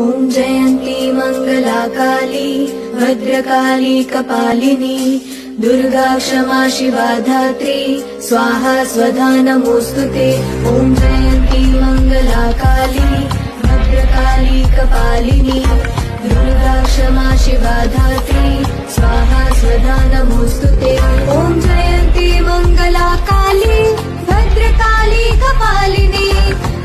ॐ जयन्ती मङ्गला काली भद्रकाली कपालिनी दुर्गा क्षमा शिवा धात्री स्वाहा स्वधा नमोऽस्तुते। ॐ जयन्ती मङ्गला काली भद्रकाली कपालिनी दुर्गा क्षमा शिवा धात्री स्वाहा स्वधा नमोऽस्तुते। ॐ जयन्ती मङ्गला काली भद्रकाली कपालिनी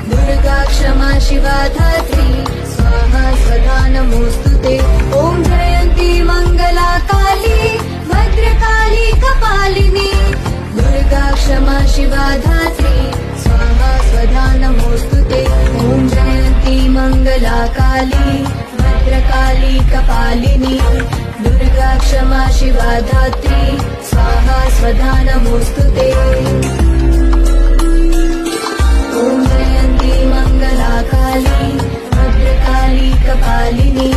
दुर्गा क्षमा शिवा धात्री स्वाहा स्वधा नमोऽस्तुते। ॐ जयन्ती मङ्गला काली भद्रकाली कपालिनी दुर्गा क्षमा शिवा धात्री स्वाहा स्वधा नमोऽस्तुते। ॐ जयन्ती मङ्गला काली भद्रकाली कपालिनी दुर्गा क्षमा शिवा धात्री स्वाहा स्वधा नमोऽस्तुते। ॐ जयन्ती मङ्गला काली भद्रकाली कपालिनी